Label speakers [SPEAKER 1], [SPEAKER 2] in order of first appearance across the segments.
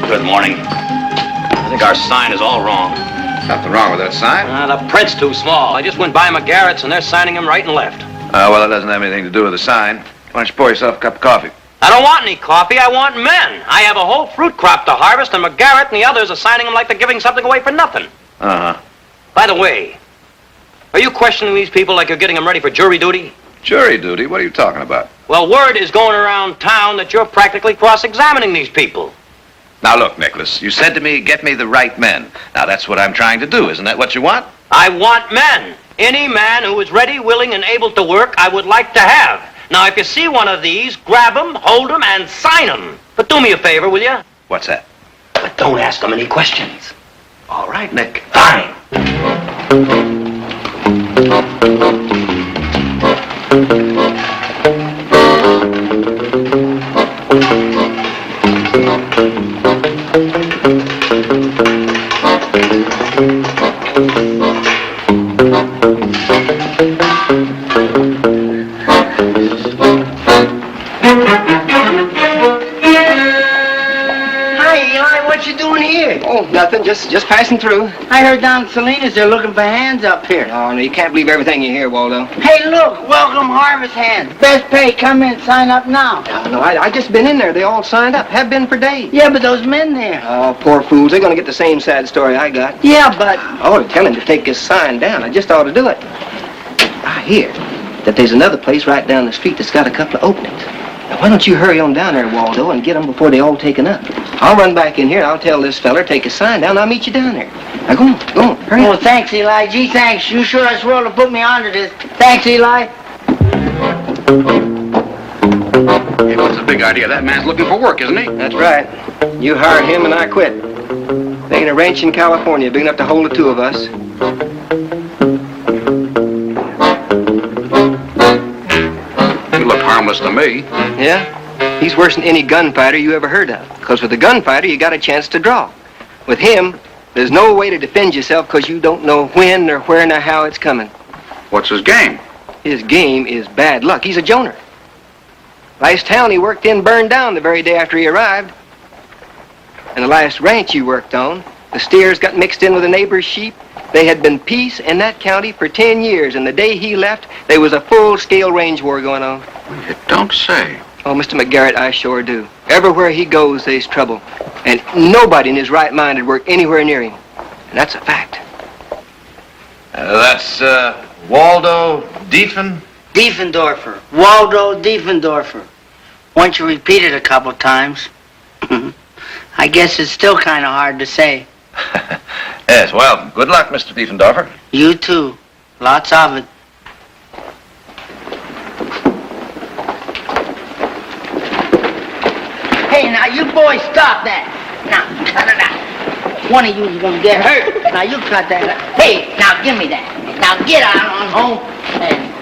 [SPEAKER 1] Good morning. I think our sign is all wrong.
[SPEAKER 2] Nothing wrong with that sign.
[SPEAKER 1] The print's too small. I just went by McGarrett's and they're signing him right and left.
[SPEAKER 2] Well, it doesn't have anything to do with the sign. Why don't you pour yourself a cup of coffee?
[SPEAKER 1] I don't want any coffee. I want men. I have a whole fruit crop to harvest, and McGarrett and the others are signing them like they're giving something away for nothing.
[SPEAKER 2] Uh-huh.
[SPEAKER 1] By the way, are you questioning these people like you're getting them ready for jury duty?
[SPEAKER 2] Jury duty? What are you talking about?
[SPEAKER 1] Well, word is going around town that you're practically cross-examining these people.
[SPEAKER 2] Now, look, Nicholas, you said to me, get me the right men. Now, that's what I'm trying to do. Isn't that what you want?
[SPEAKER 1] I want men. Any man who is ready, willing, and able to work, I would like to have. Now, if you see one of these, grab them, hold them, and sign them. But do me a favor, will you?
[SPEAKER 2] What's that?
[SPEAKER 1] But don't ask them any questions.
[SPEAKER 2] All right, Nick.
[SPEAKER 1] Fine.
[SPEAKER 3] Nothing, just passing through.
[SPEAKER 4] I heard down at Salinas they're looking for hands up here.
[SPEAKER 3] Oh, no, you can't believe everything you hear, Waldo.
[SPEAKER 4] Hey, look, welcome harvest hands. Best pay, come in, sign up now.
[SPEAKER 3] No, I just been in there. They all signed up, have been for days.
[SPEAKER 4] Yeah, but those men there.
[SPEAKER 3] Oh, poor fools. They're going to get the same sad story I got.
[SPEAKER 4] Yeah, but...
[SPEAKER 3] Oh, tell him to take his sign down. I just ought to do it. I hear that there's another place right down the street that's got a couple of openings. Now, why don't you hurry on down there, Waldo, and get them before they all taken up? I'll run back in here, and I'll tell this feller, take his sign down, and I'll meet you down there. Now, go on, hurry
[SPEAKER 4] Oh,
[SPEAKER 3] up.
[SPEAKER 4] thanks, Eli. Gee, thanks. You sure are swell to put me onto this. Thanks, Eli.
[SPEAKER 2] Hey, what's the big idea? That man's looking for work, isn't he?
[SPEAKER 3] That's right. You hire him, and I quit. There ain't a ranch in California big enough to hold the two of us.
[SPEAKER 2] You look harmless to me.
[SPEAKER 3] Yeah? He's worse than any gunfighter you ever heard of. Because with a gunfighter, you got a chance to draw. With him, there's no way to defend yourself because you don't know when or where nor how it's coming.
[SPEAKER 2] What's his game?
[SPEAKER 3] His game is bad luck. He's a Jonah. Last town he worked in burned down the very day after he arrived. And the last ranch he worked on, the steers got mixed in with the neighbor's sheep. They had been peace in that county for 10 years, and the day he left, there was a full-scale range war going on.
[SPEAKER 2] You don't say.
[SPEAKER 3] Oh, Mr. McGarrett, I sure do. Everywhere he goes, there's trouble. And nobody in his right mind would work anywhere near him. And that's a fact.
[SPEAKER 2] That's Waldo Diefen?
[SPEAKER 4] Diefendorfer. Waldo Diefendorfer. Once you repeat it a couple times. I guess it's still kind of hard to say.
[SPEAKER 2] Yes, well, good luck, Mr. Diefendorfer.
[SPEAKER 4] You too. Lots of it. Hey, now you boys stop that. Now, cut it out. One of you is going to get hurt. Now you cut that out. Hey, now give me that. Now get out on home. And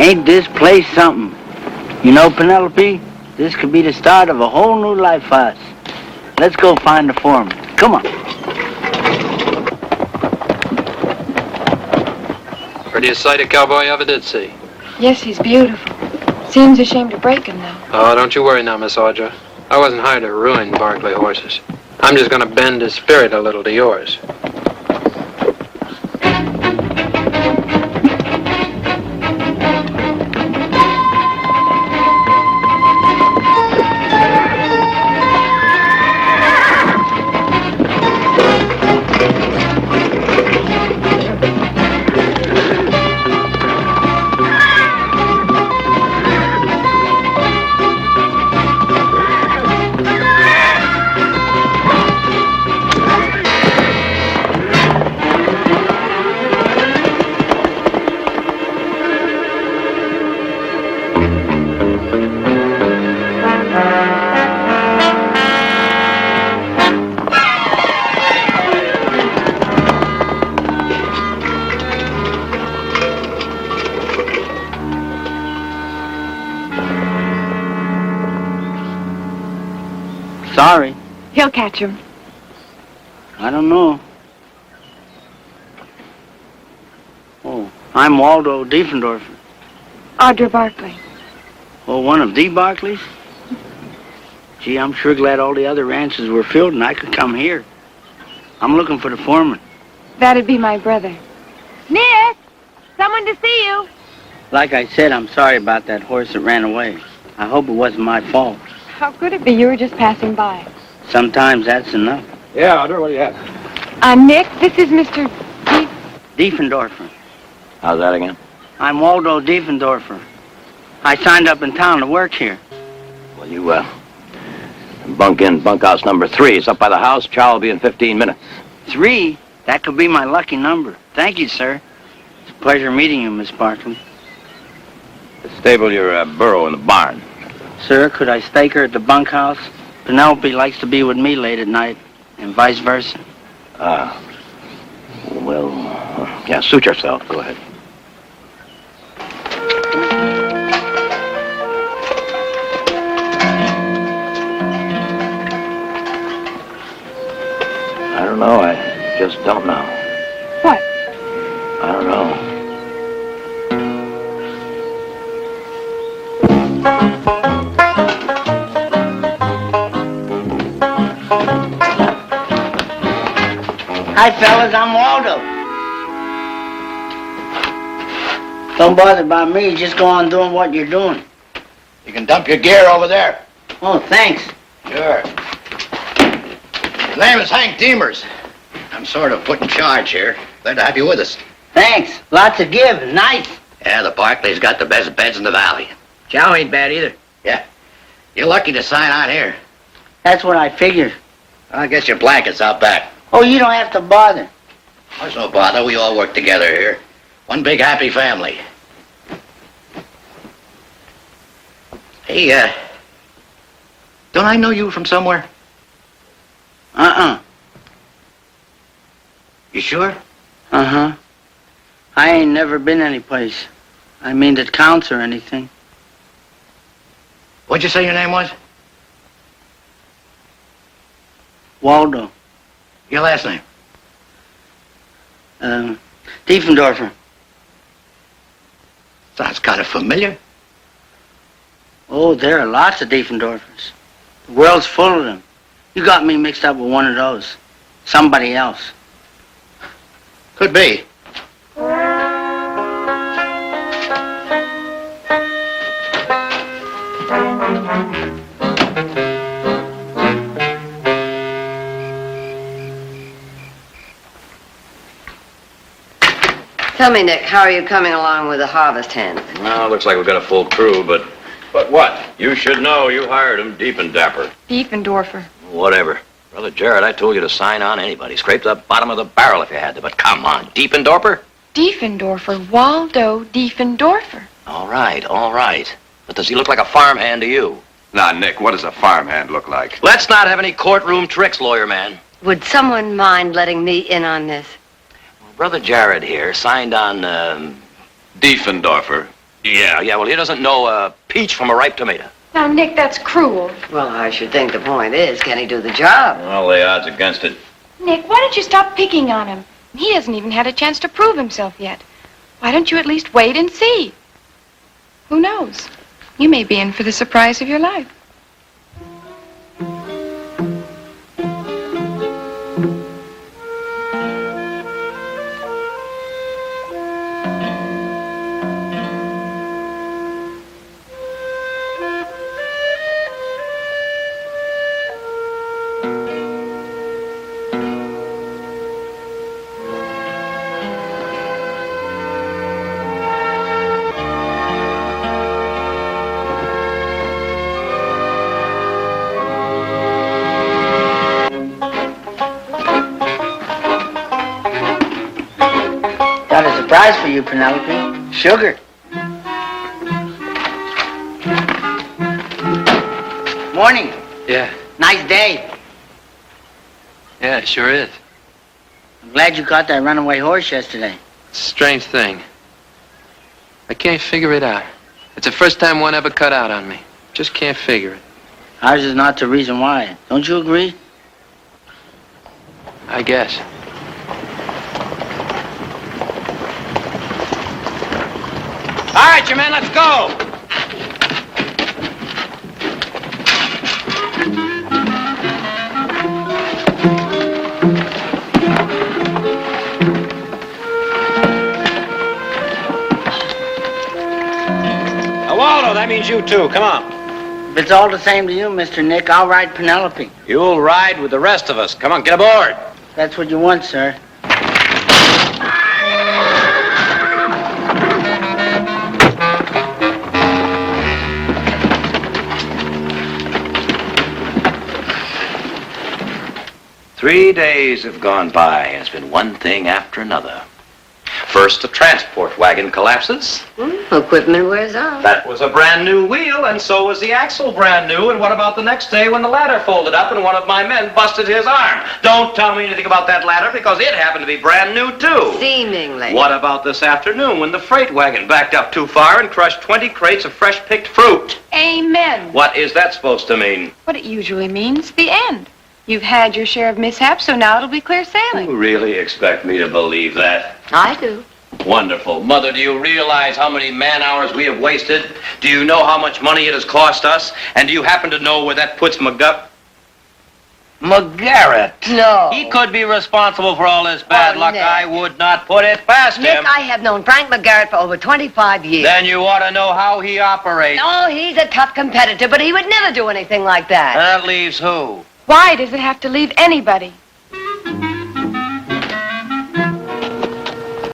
[SPEAKER 4] Ain't this place something? You know, Penelope, this could be the start of a whole new life for us. Let's go find the foreman. Come on.
[SPEAKER 5] Prettiest sight a cowboy ever did see.
[SPEAKER 6] Yes, he's beautiful. Seems a shame to break him, though.
[SPEAKER 5] Oh, don't you worry now, Miss Audra. I wasn't hired to ruin Barkley horses. I'm just gonna bend his spirit a little to yours.
[SPEAKER 4] Sorry.
[SPEAKER 6] He'll catch him.
[SPEAKER 4] I don't know. Oh, I'm Waldo Diefendorfer.
[SPEAKER 6] Audra Barkley.
[SPEAKER 4] Oh, one of the Barkleys? Gee, I'm sure glad all the other ranches were filled and I could come here. I'm looking for the foreman.
[SPEAKER 6] That'd be my brother. Nick! Someone to see you.
[SPEAKER 4] Like I said, I'm sorry about that horse that ran away. I hope it wasn't my fault.
[SPEAKER 6] How could it be? You were just passing by.
[SPEAKER 4] Sometimes that's enough.
[SPEAKER 5] Yeah, Audra, what do you have?
[SPEAKER 6] Nick, this is Mr.
[SPEAKER 4] Diefendorfer.
[SPEAKER 1] How's that again?
[SPEAKER 4] I'm Waldo Diefendorfer. I signed up in town to work here.
[SPEAKER 1] Well, you, bunk in bunkhouse number 3. It's up by the house. Chow will be in 15 minutes.
[SPEAKER 4] 3? That could be my lucky number. Thank you, sir. It's a pleasure meeting you, Miss Barkley.
[SPEAKER 1] Stable your burro in the barn.
[SPEAKER 4] Sir, could I stake her at the bunkhouse? Penelope likes to be with me late at night, and vice versa.
[SPEAKER 1] Well, yeah, suit yourself. Go ahead. I don't know. I just don't know.
[SPEAKER 6] What?
[SPEAKER 1] I don't know.
[SPEAKER 4] Hi, fellas, I'm Waldo. Don't bother about me, just go on doing what you're doing.
[SPEAKER 2] You can dump your gear over there.
[SPEAKER 4] Oh, thanks.
[SPEAKER 2] Sure. His name is Hank Demers. I'm sort of put in charge here. Glad to have you with us.
[SPEAKER 4] Thanks. Lots of give. Nice.
[SPEAKER 2] Yeah, the Barkleys got the best beds in the valley.
[SPEAKER 3] Chow ain't bad either.
[SPEAKER 2] Yeah. You're lucky to sign on here.
[SPEAKER 4] That's what I figured.
[SPEAKER 2] I'll get your blankets out back.
[SPEAKER 4] Oh, you don't have to bother.
[SPEAKER 2] There's no bother. We all work together here. One big happy family. Hey, don't I know you from somewhere? You sure?
[SPEAKER 4] Uh-huh. I ain't never been anyplace. I mean that counts or anything.
[SPEAKER 2] What'd you say your name was?
[SPEAKER 4] Waldo.
[SPEAKER 2] Your last name?
[SPEAKER 4] Diefendorfer.
[SPEAKER 2] Sounds kind of familiar.
[SPEAKER 4] Oh, there are lots of Diefendorfers. The world's full of them. You got me mixed up with one of those. Somebody else.
[SPEAKER 2] Could be.
[SPEAKER 7] Tell me, Nick, how are you coming along with the harvest hens?
[SPEAKER 1] Well, looks like we've got a full crew, but... But what? You should know. You hired him, deep and dapper.
[SPEAKER 6] Diefendorfer.
[SPEAKER 1] Whatever. Brother Jared, I told you to sign on anybody. Scrape the bottom of the barrel if you had to, but come on. Deep and Dorper?
[SPEAKER 6] Diefendorfer. Waldo Diefendorfer.
[SPEAKER 1] All right. But does he look like a farmhand to you?
[SPEAKER 2] Now, Nick, what does a farmhand look like?
[SPEAKER 1] Let's not have any courtroom tricks, lawyer man.
[SPEAKER 7] Would someone mind letting me in on this?
[SPEAKER 1] Well, Brother Jared here signed on,
[SPEAKER 2] Diefendorfer.
[SPEAKER 1] Yeah, well, he doesn't know a peach from a ripe tomato.
[SPEAKER 6] Now, Nick, that's cruel.
[SPEAKER 7] Well, I should think the point is, can he do the job?
[SPEAKER 2] Well, the odds against it.
[SPEAKER 6] Nick, why don't you stop picking on him? He hasn't even had a chance to prove himself yet. Why don't you at least wait and see? Who knows? You may be in for the surprise of your life.
[SPEAKER 4] Got a surprise for you, Penelope. Sugar. Morning.
[SPEAKER 5] Yeah.
[SPEAKER 4] Nice day.
[SPEAKER 5] Yeah, it sure is.
[SPEAKER 4] I'm glad you caught that runaway horse yesterday.
[SPEAKER 5] It's a strange thing. I can't figure it out. It's the first time one ever cut out on me. Just can't figure it.
[SPEAKER 4] Ours is not the reason why. Don't you agree?
[SPEAKER 5] I guess.
[SPEAKER 1] All right, you men, let's go. Now, Waldo, that means you too. Come on.
[SPEAKER 4] If it's all the same to you, Mr. Nick, I'll ride Penelope.
[SPEAKER 1] You'll ride with the rest of us. Come on, get aboard.
[SPEAKER 4] That's what you want, sir.
[SPEAKER 1] Three days have gone by, and it's been one thing after another. First, the transport wagon collapses.
[SPEAKER 7] Equipment wears out.
[SPEAKER 1] That was a brand new wheel, and so was the axle brand new. And what about the next day when the ladder folded up and one of my men busted his arm? Don't tell me anything about that ladder, because it happened to be brand new, too.
[SPEAKER 7] Seemingly.
[SPEAKER 1] What about this afternoon when the freight wagon backed up too far and crushed 20 crates of fresh-picked fruit?
[SPEAKER 6] Amen.
[SPEAKER 1] What is that supposed to mean?
[SPEAKER 6] What it usually means, the end. You've had your share of mishaps, so now it'll be clear sailing.
[SPEAKER 1] You really expect me to believe that?
[SPEAKER 7] I do.
[SPEAKER 1] Wonderful. Mother, do you realize how many man-hours we have wasted? Do you know how much money it has cost us? And do you happen to know where that puts McGarrett?
[SPEAKER 7] No.
[SPEAKER 1] He could be responsible for all this bad
[SPEAKER 7] Oh,
[SPEAKER 1] luck.
[SPEAKER 7] Nick.
[SPEAKER 1] I would not put it past
[SPEAKER 7] Nick,
[SPEAKER 1] him.
[SPEAKER 7] I have known Frank McGarrett for over 25 years.
[SPEAKER 1] Then you ought to know how he operates.
[SPEAKER 7] Oh, he's a tough competitor, but he would never do anything like that.
[SPEAKER 1] That leaves who?
[SPEAKER 6] Why does it have to leave anybody?